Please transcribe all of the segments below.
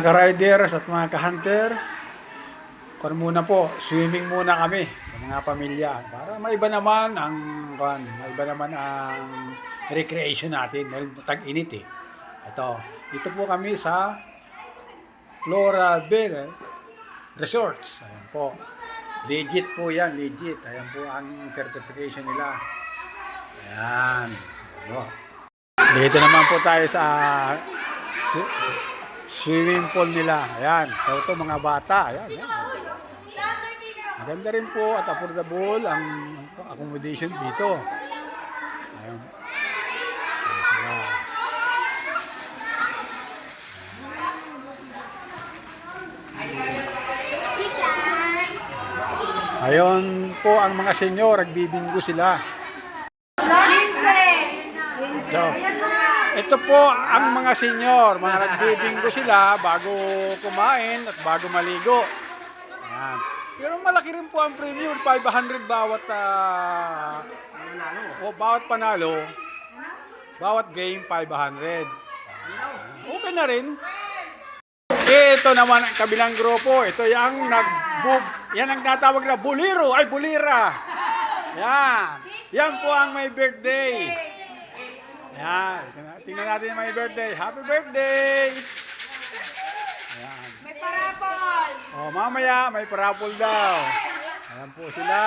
ka-riders at mga ka-hunter, kung muna po, swimming muna kami ng mga pamilya para maiba naman ang recreation natin dahil tag-init eh. Dito po kami sa Flora Bay Resorts. Ayan po. Legit po yan, legit. Ayan po ang certification nila. Ayan. Ayan po. Dito naman po tayo sa swimming pool nila. Ayan. So ito mga bata. Ayan. Ayan. Maganda rin po at affordable ang accommodation dito. Ayan. Ayon po ang mga senyor, nagbibinggo sila. So, ito po ang mga senyor, mga nagbibinggo sila bago kumain at bago maligo. Ayan. Pero malaki rin po ang premium, 500 bawat panalo, bawat game 500. Okay na rin. Ito naman ang kabilang grupo. Ito yung yan ang natawag na buliro. Ay, bulira. Yan. Yan po ang may birthday. Yan. Tingnan natin yung may birthday. Happy birthday! Ayan. May parapol. Oh, mamaya may parapol daw. Ayan po sila.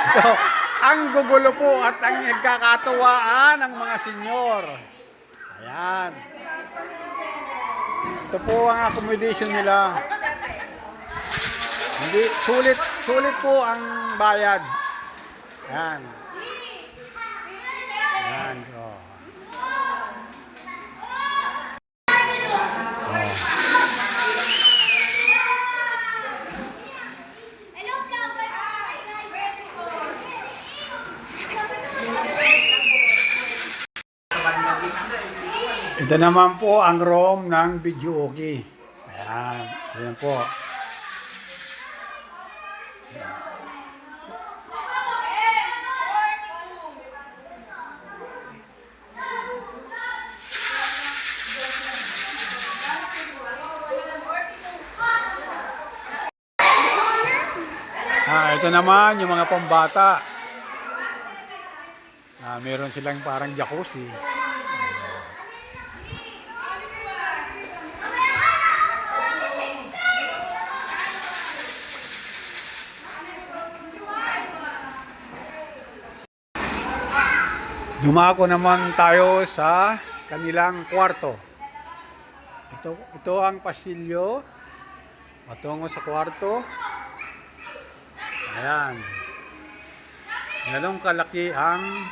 Ito, ang gugulo po at ang nagkakatuwaan ng mga senyor. Ayan. Ito po ang accommodation nila. Hindi, sulit po ang bayad. Ayan. Ayan. Oh. Ito naman po ang room ng Videoke. Ayan. Ayan po. Ito naman yung mga pambata. Meron silang parang jacuzzi. Dumako naman tayo sa kanilang kwarto. Ito ang pasilyo patungo sa kwarto. Ayan. Ganong kalaki ang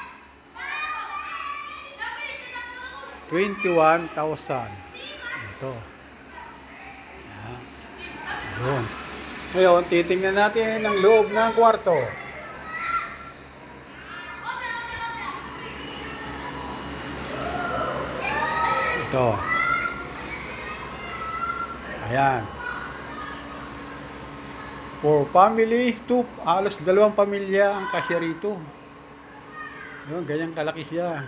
21,000. Ito. Ayan. Ayan. Ngayon, titingnan natin ang loob ng kwarto. Ito. Ayan. For family, halos 2 pamilya ang kasya rito. Yun, ganyan kalaki siya.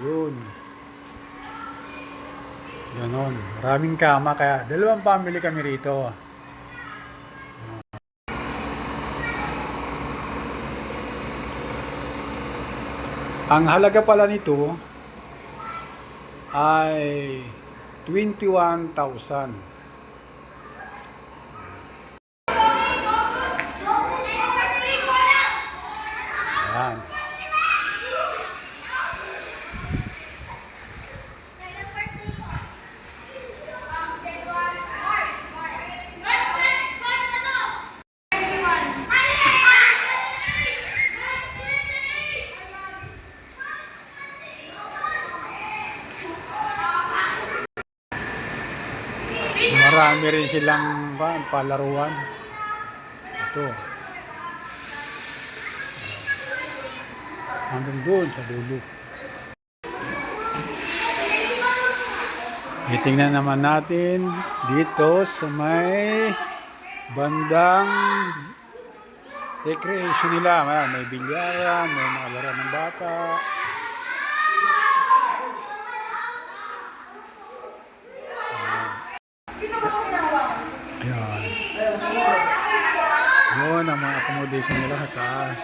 Yun. Ganon. Maraming kama, kaya 2 family kami rito. Ang halaga pala nito ay 21,000. Ayan. Marami rin silang palaruan. Ito. Hanggang doon sa dulo. Tingnan naman natin dito sa may bandang recreation nila. May bilyaran, may mga laro ng bata. Ayan. Yun ang mga accommodation nila sa taas.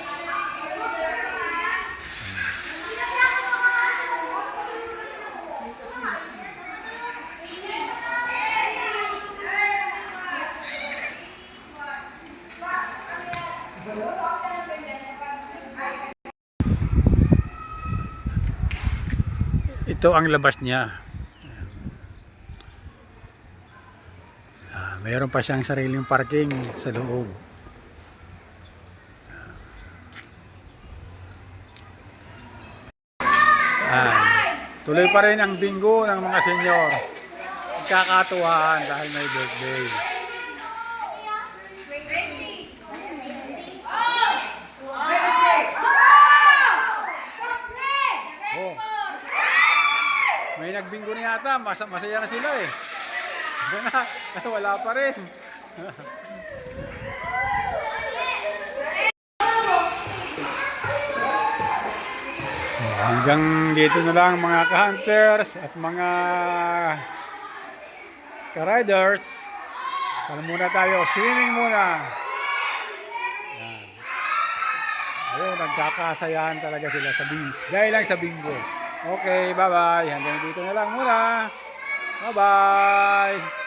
Ito ang labas niya. Mayroon pa siyang sariling parking sa loob. Tuloy pa rin ang bingo ng mga senyor. Kakatuwaan dahil may birthday. Oh. May nagbingo na yata, masaya na sila eh. Wala pa rin. Hanggang dito na lang mga ka-hunters at mga ka-riders. Para muna tayo, swimming muna. Yan. Ayun, nagkakasayahan talaga sila sa dahil lang sa bingo. Okay, bye-bye. Hanggang dito na lang muna. Bye-bye.